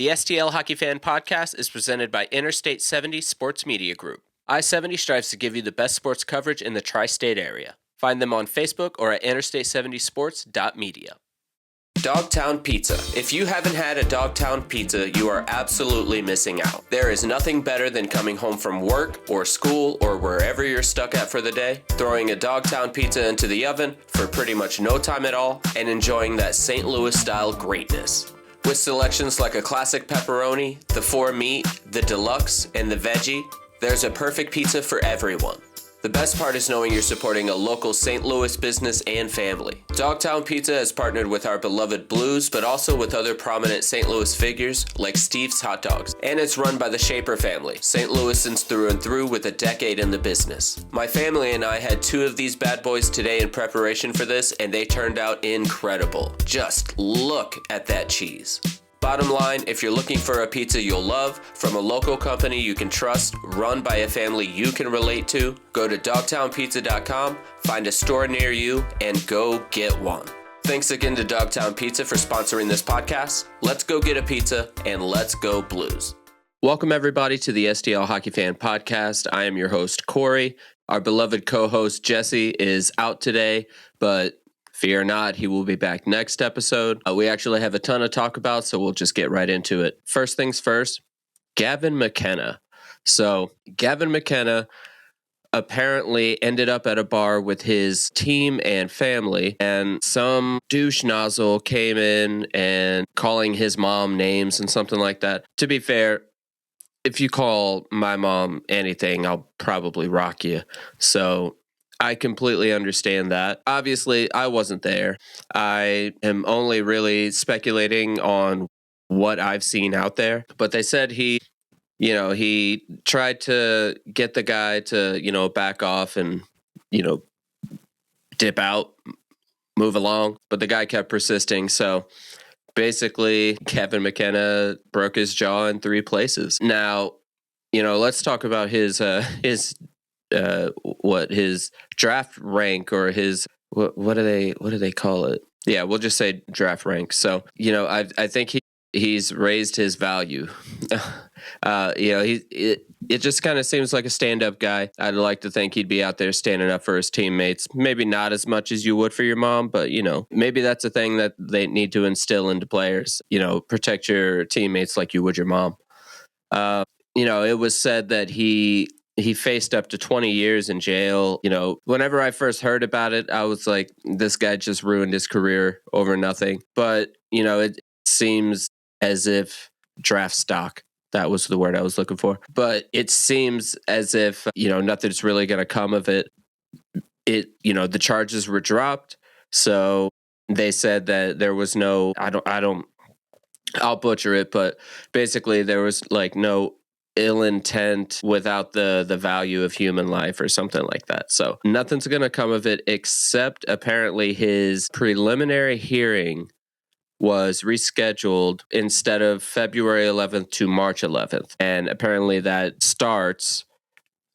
The STL Hockey Fan Podcast is presented by Interstate 70 Sports Media Group. I-70 strives to give you the best sports coverage in the tri-state area. Find them on Facebook or at interstate70sports.media. Dogtown Pizza. If you haven't had a Dogtown Pizza, you are absolutely missing out. There is nothing better than coming home from work or school or wherever you're stuck at for the day, throwing a Dogtown Pizza into the oven for pretty much no time at all, and enjoying that St. Louis-style greatness. With selections like a classic pepperoni, the 4-meat, the deluxe, and the veggie, there's a perfect pizza for everyone. The best part is knowing you're supporting a local St. Louis business and family. Dogtown Pizza has partnered with our beloved Blues, but also with other prominent St. Louis figures like Steve's Hot Dogs. And it's run by the Shaper family, St. Louisans through and through with a decade in the business. My family and I had 2 of these bad boys today in preparation for this, and they turned out incredible. Just look at that cheese. Bottom line, if you're looking for a pizza you'll love, from a local company you can trust, run by a family you can relate to, go to dogtownpizza.com, find a store near you, and go get one. Thanks again to Dogtown Pizza for sponsoring this podcast. Let's go get a pizza, and let's go Blues. Welcome everybody to the STL Hockey Fan Podcast. I am your host, Corey. Our beloved co-host, Jesse, is out today, but fear not, he will be back next episode. We actually have a ton to talk about, so we'll just get right into it. First things first, Gavin McKenna. So Gavin McKenna apparently ended up at a bar with his team and family, and some douche nozzle came in and calling his mom names and something like that. To be fair, if you call my mom anything, I'll probably rock you. So I completely understand that. Obviously, I wasn't there. I am only really speculating on what I've seen out there. But they said he tried to get the guy to, back off and, dip out, move along. But the guy kept persisting. So basically, Gavin McKenna broke his jaw in 3 places. Now, let's talk about his draft rank, or his what do they call it? Yeah, we'll just say draft rank. So I think he's raised his value. It just kind of seems like a stand-up guy. I'd like to think he'd be out there standing up for his teammates. Maybe not as much as you would for your mom, but maybe that's a thing that they need to instill into players. Protect your teammates like you would your mom. It was said that he faced up to 20 years in jail. Whenever I first heard about it, I was like, this guy just ruined his career over nothing. But, it seems as if draft stock, that was the word I was looking for. But it seems as if, nothing's really going to come of it. The charges were dropped. So they said that there was no, I'll butcher it, but basically there was like no ill intent without the value of human life or something like that. So nothing's going to come of it, except apparently his preliminary hearing was rescheduled instead of February 11th to March 11th. And apparently that starts,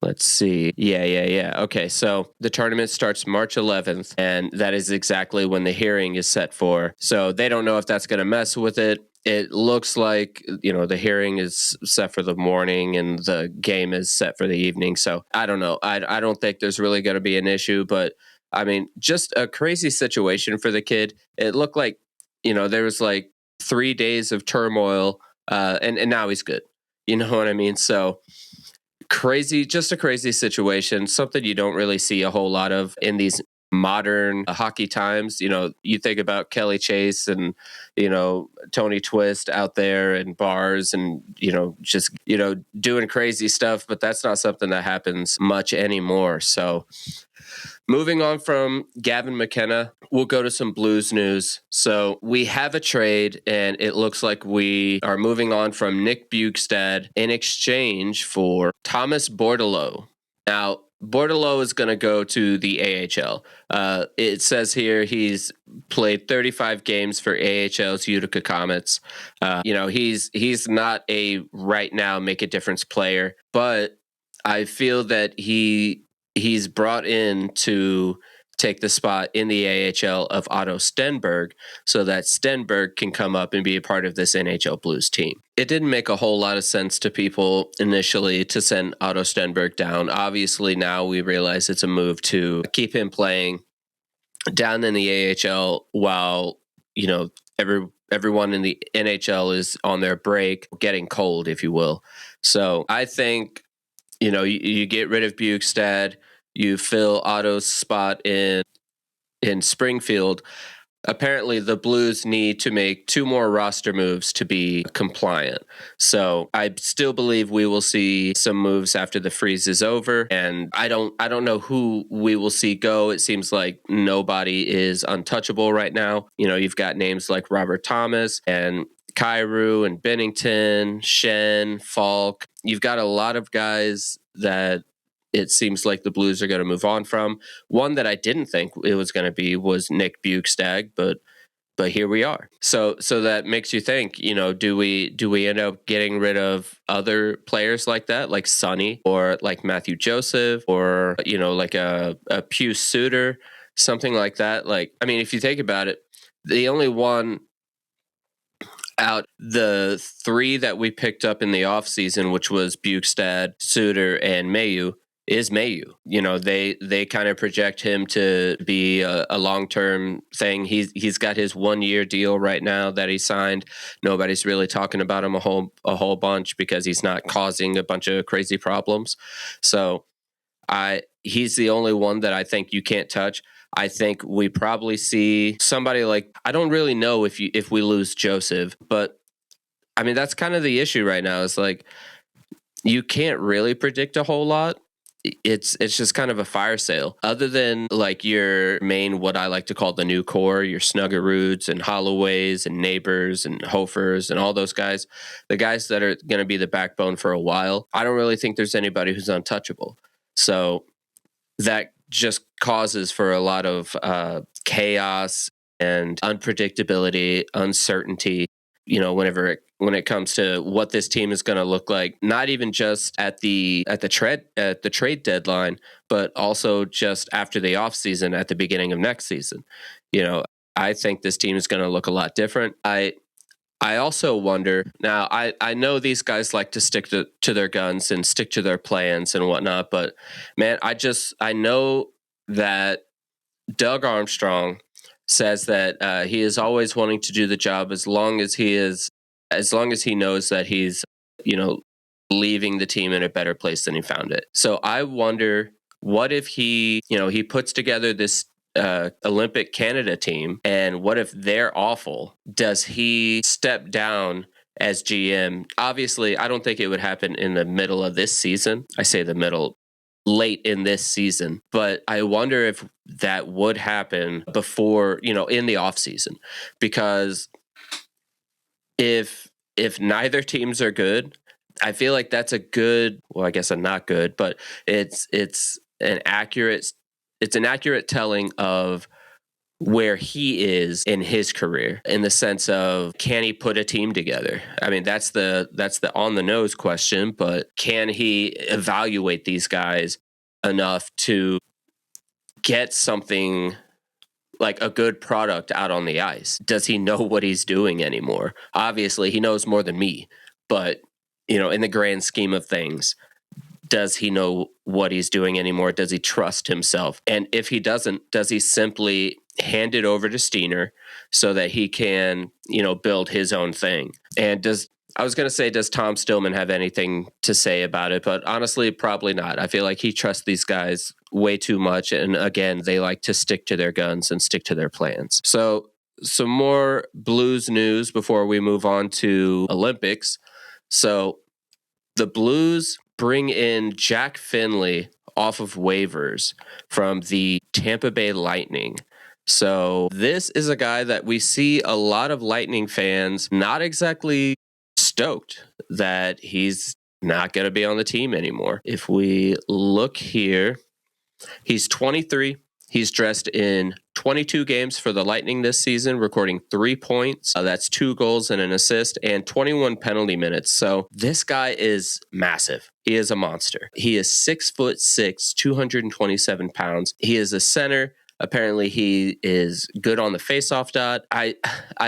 let's see. Yeah. Okay, so the tournament starts March 11th, and that is exactly when the hearing is set for. So they don't know if that's going to mess with it. It looks like, the hearing is set for the morning and the game is set for the evening. So I don't know. I don't think there's really going to be an issue, but I mean, just a crazy situation for the kid. It looked like, there was like 3 days of turmoil, and now he's good. You know what I mean? So just a crazy situation, something you don't really see a whole lot of in these modern hockey times. You think about Kelly Chase and, Tony Twist out there in bars and, just, doing crazy stuff, but that's not something that happens much anymore. So moving on from Gavin McKenna, we'll go to some Blues news. So we have a trade, and it looks like we are moving on from Nick Bjugstad in exchange for Thomas Bordeleau. Now, Bordeleau is going to go to the AHL. It says here he's played 35 games for AHL's Utica Comets. He's not a right now make a difference player, but I feel that he's brought in to take the spot in the AHL of Otto Stenberg so that Stenberg can come up and be a part of this NHL Blues team. It didn't make a whole lot of sense to people initially to send Otto Stenberg down. Obviously, now we realize it's a move to keep him playing down in the AHL while, everyone in the NHL is on their break, getting cold, if you will. So I think, you get rid of Bukestad, you fill Otto's spot in Springfield. Apparently, the Blues need to make 2 more roster moves to be compliant. So I still believe we will see some moves after the freeze is over. And I don't know who we will see go. It seems like nobody is untouchable right now. You've got names like Robert Thomas and Kyrou and Bennington, Shen, Falk. You've got a lot of guys that it seems like the Blues are going to move on from. One that I didn't think it was going to be was Nick Bukestad, but here we are. So that makes you think, do we end up getting rid of other players like that, like Sonny or like Matthew Joseph or, like a Pius Suter, something like that? Like, I mean, if you think about it, the only one out the 3 that we picked up in the offseason, which was Bukestad, Suter, and Mayu, is Mayu. They kind of project him to be a long-term thing. He's got his 1-year deal right now that he signed. Nobody's really talking about him a whole bunch because he's not causing a bunch of crazy problems. So he's the only one that I think you can't touch. I think we probably see somebody like, I don't really know if we lose Joseph, but I mean, that's kind of the issue right now. Is like, you can't really predict a whole lot. It's just kind of a fire sale. Other than like your main, what I like to call the new core, your Snuggeroods and Holloways and Neighbors and Hofers and all those guys, the guys that are going to be the backbone for a while. I don't really think there's anybody who's untouchable. So that just causes for a lot of chaos and unpredictability, uncertainty, when it comes to what this team is going to look like, not even just at the trade deadline, but also just after the offseason at the beginning of next season. I think this team is going to look a lot different. I also wonder, now I know these guys like to stick to their guns and stick to their plans and whatnot, but man, I know that Doug Armstrong says that he is always wanting to do the job as long as he knows that he's, leaving the team in a better place than he found it. So I wonder, what if he puts together this Olympic Canada team, and what if they're awful? Does he step down as GM? Obviously, I don't think it would happen in the middle of this season. I say the middle, late in this season, but I wonder if that would happen before, in the off season, because if neither teams are good, I feel like that's a good, well, I guess a not good, but it's an accurate telling of where he is in his career, in the sense of, can he put a team together? I mean, that's the on the nose question, but can he evaluate these guys enough to get something like a good product out on the ice? Does he know what he's doing anymore? Obviously, he knows more than me, but in the grand scheme of things, does he know what he's doing anymore? Does he trust himself? And if he doesn't, does he simply hand it over to Steiner so that he can, build his own thing? And does Tom Stillman have anything to say about it? But honestly, probably not. I feel like he trusts these guys way too much. And again, they like to stick to their guns and stick to their plans. So some more Blues news before we move on to Olympics. So the Blues bring in Jack Finley off of waivers from the Tampa Bay Lightning. So this is a guy that we see a lot of Lightning fans not exactly stoked that he's not going to be on the team anymore. If we look here, he's 23. He's dressed in 22 games for the Lightning this season, recording 3 points. That's 2 goals and an assist, and 21 penalty minutes. So this guy is massive. He is a monster. He is 6'6", 227 pounds. He is a center. Apparently he is good on the faceoff dot. I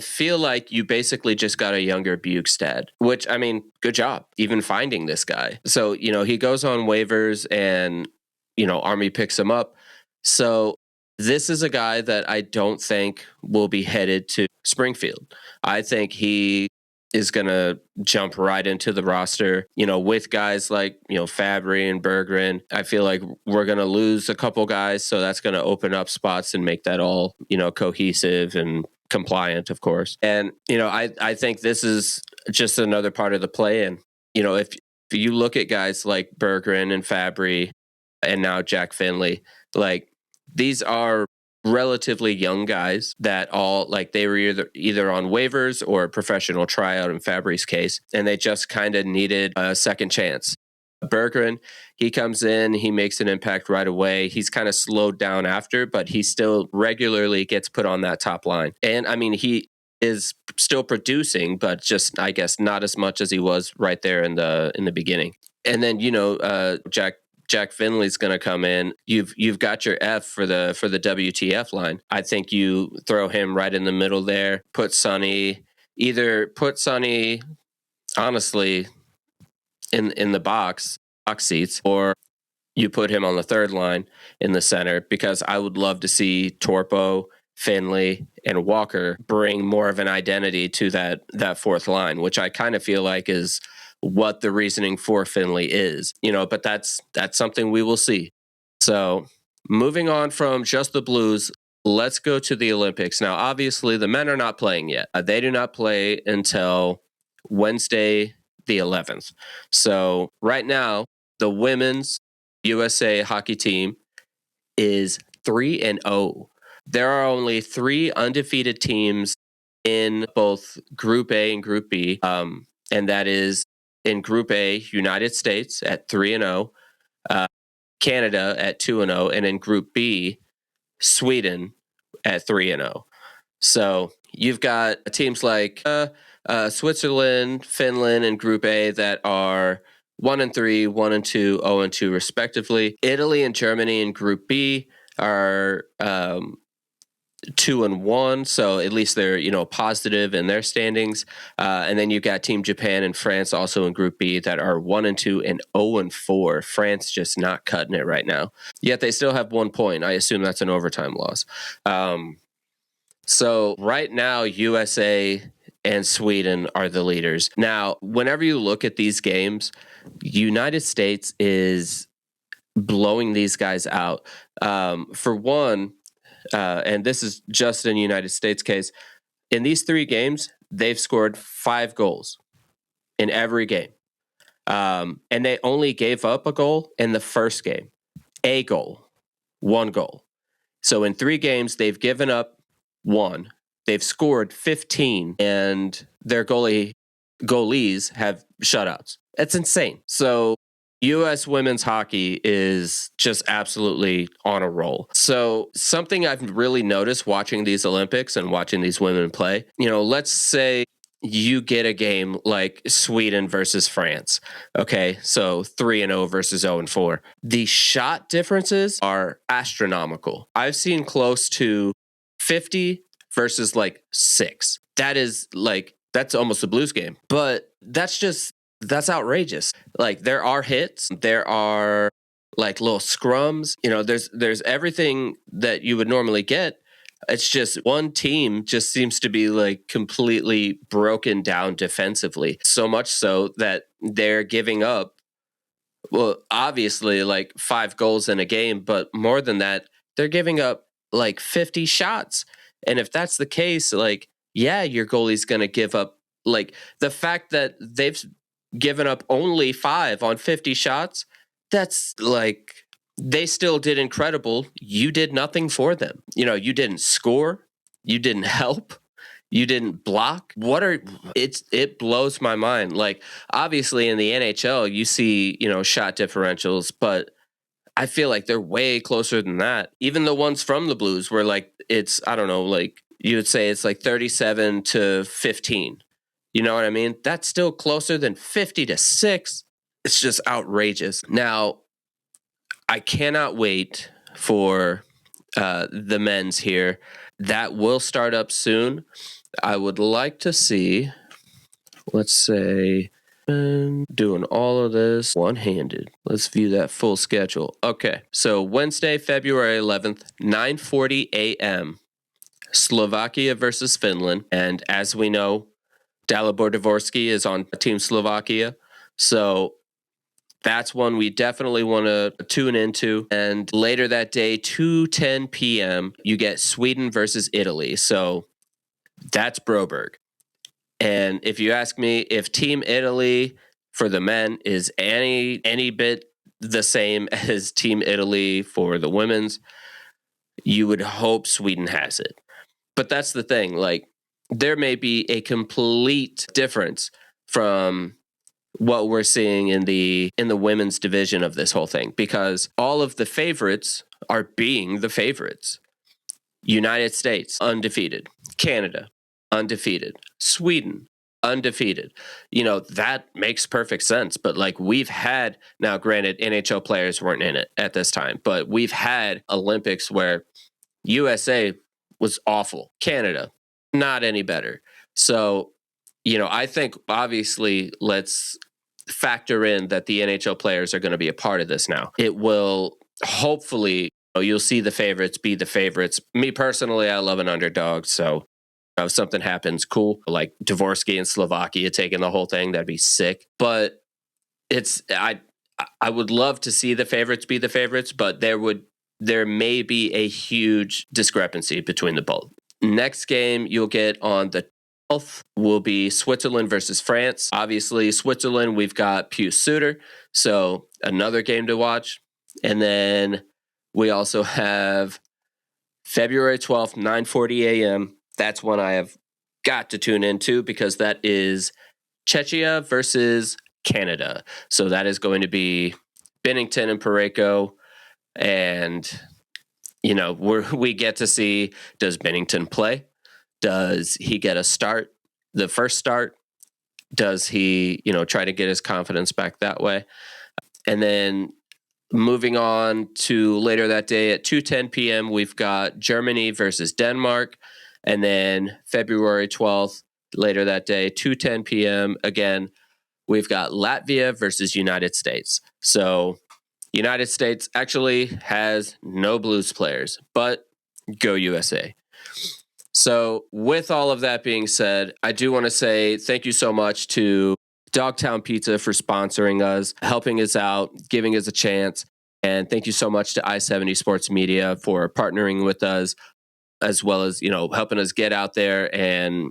feel like you basically just got a younger Bukestad, which, I mean, good job even finding this guy. So, he goes on waivers and, Army picks him up. So this is a guy that I don't think will be headed to Springfield. I think he is going to jump right into the roster, with guys like, Fabry and Berggren. I feel like we're going to lose a couple guys, so that's going to open up spots and make that all, cohesive and compliant, of course. And, I think this is just another part of the play. And, if you look at guys like Berggren and Fabry and now Jack Finley, like, these are relatively young guys that all, like, they were either on waivers or a professional tryout in Fabry's case, and they just kind of needed a second chance. Berggren, he comes in, he makes an impact right away. He's kind of slowed down after, but he still regularly gets put on that top line. And I mean, he is still producing, but just, I guess, not as much as he was right there in the beginning. And then, Jack Finley's going to come in. You've got your F for the WTF line. I think you throw him right in the middle there. Put Sonny honestly in the box seats, or you put him on the third line in the center, because I would love to see Torpo, Finley, and Walker bring more of an identity to that fourth line, which I kind of feel like is what the reasoning for Finley is, but that's something we will see. So moving on from just the Blues, let's go to the Olympics. Now, obviously, the men are not playing yet. They do not play until Wednesday, the 11th. So right now, the women's USA hockey team is 3-0. There are only 3 undefeated teams in both Group A and Group B, and that is in Group A, United States at 3-0, Canada at 2-0, and in Group B, Sweden at 3-0. So you've got teams like Switzerland, Finland, and Group A that are 1-3, 1-2, 0-2, respectively. Italy and Germany in Group B are 2-1, so at least they're positive in their standings. And then you've got Team Japan and France also in Group B that are 1-2 and 0-4. France just not cutting it right now. Yet they still have 1 point. I assume that's an overtime loss. So right now, USA and Sweden are the leaders. Now, whenever you look at these games, United States is blowing these guys out. For one, and this is just in the United States case, in these 3 games, they've scored 5 goals in every game. And they only gave up a goal in the first game. A goal, 1 goal. So in 3 games, they've given up 1. They've scored 15, and their goalies have shutouts. That's insane. So U.S. women's hockey is just absolutely on a roll. So something I've really noticed watching these Olympics and watching these women play, let's say you get a game like Sweden versus France. Okay, so 3-0 versus 0-4. The shot differences are astronomical. I've seen close to 50 versus like 6. That's almost a Blues game. But that's outrageous. Like, there are hits, there are like little scrums, there's everything that you would normally get. It's just one team just seems to be like completely broken down defensively. So much so that they're giving up, well, obviously like 5 goals in a game, but more than that, they're giving up like 50 shots. And if that's the case, like, yeah, your goalie's going to give up. Like, the fact that they've given up only 5 on 50 shots, that's like, they still did incredible. You did nothing for them. You didn't score. You didn't help. You didn't block. It blows my mind. Like, obviously in the NHL, you see, shot differentials, but I feel like they're way closer than that. Even the ones from the Blues were like, it's, I don't know, like you would say it's like 37-15. You know what I mean? That's still closer than 50-6. It's just outrageous. Now, I cannot wait for the men's here. That will start up soon. I would like to see, let's say, doing all of this one-handed. Let's view that full schedule. Okay, so Wednesday, February 11th, 9:40 a.m., Slovakia versus Finland. And as we know, Dalibor Dvorsky is on Team Slovakia. So that's one we definitely want to tune into. And later that day, 2:10 p.m., you get Sweden versus Italy. So that's Broberg. And if you ask me if Team Italy for the men is any bit the same as Team Italy for the women's, you would hope Sweden has it. But that's the thing. Like, there may be a complete difference from what we're seeing in the women's division of this whole thing, because all of the favorites are being the favorites. United States, undefeated. Canada, undefeated. Sweden, undefeated. That makes perfect sense. But like, we've had, now granted, NHL players weren't in it at this time, but we've had Olympics where USA was awful. Canada, not any better. So, I think obviously let's factor in that the NHL players are going to be a part of this now. It will hopefully, you'll see the favorites be the favorites. Me personally, I love an underdog. So if something happens, cool. Like Dvorsky and Slovakia taking the whole thing, that'd be sick. But I would love to see the favorites be the favorites, but there may be a huge discrepancy between the both. Next game you'll get on the 12th will be Switzerland versus France. Obviously, Switzerland, we've got Pius Suter, so another game to watch. And then we also have February 12th, 9:40 a.m. That's one I have got to tune into because that is Czechia versus Canada. So that is going to be Binnington and Parayko. And, we get to see, does Binnington play? Does he get a start, the first start? Does he, try to get his confidence back that way? And then moving on to later that day at 2:10 p.m., we've got Germany versus Denmark. And then February 12th, later that day, 2:10 p.m., again, we've got Latvia versus United States. So United States actually has no Blues players, but go USA. So with all of that being said, I do want to say thank you so much to Dogtown Pizza for sponsoring us, helping us out, giving us a chance. And thank you so much to I-70 Sports Media for partnering with us, as well as, helping us get out there and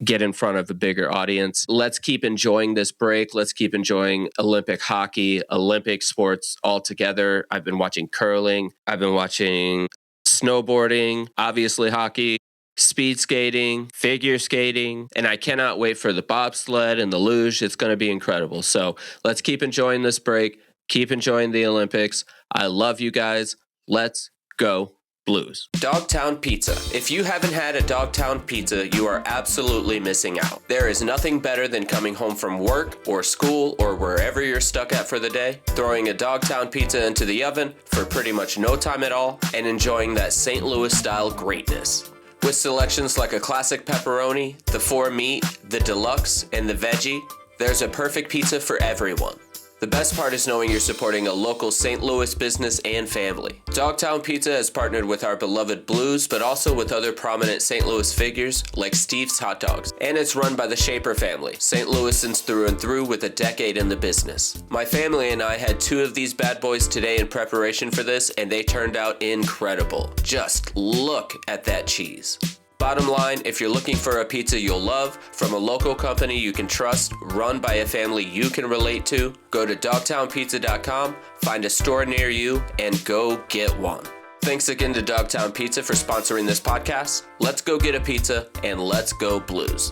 get in front of a bigger audience. Let's keep enjoying this break. Let's keep enjoying Olympic hockey, Olympic sports all together. I've been watching curling. I've been watching snowboarding, obviously hockey, speed skating, figure skating, and I cannot wait for the bobsled and the luge. It's going to be incredible. So let's keep enjoying this break. Keep enjoying the Olympics. I love you guys. Let's go Blues. Dogtown Pizza. If you haven't had a Dogtown Pizza, you are absolutely missing out. There is nothing better than coming home from work or school or wherever you're stuck at for the day, throwing a Dogtown Pizza into the oven for pretty much no time at all, and enjoying that St. Louis style greatness. With selections like a classic pepperoni, the 4 meat, the deluxe, and the veggie, there's a perfect pizza for everyone. The best part is knowing you're supporting a local St. Louis business and family. Dogtown Pizza has partnered with our beloved Blues, but also with other prominent St. Louis figures like Steve's Hot Dogs. And it's run by the Shaper family, St. Louisans through and through with a decade in the business. My family and I had 2 of these bad boys today in preparation for this, and they turned out incredible. Just look at that cheese. Bottom line, if you're looking for a pizza you'll love, from a local company you can trust, run by a family you can relate to, go to dogtownpizza.com, find a store near you, and go get one. Thanks again to Dogtown Pizza for sponsoring this podcast. Let's go get a pizza, and let's go Blues.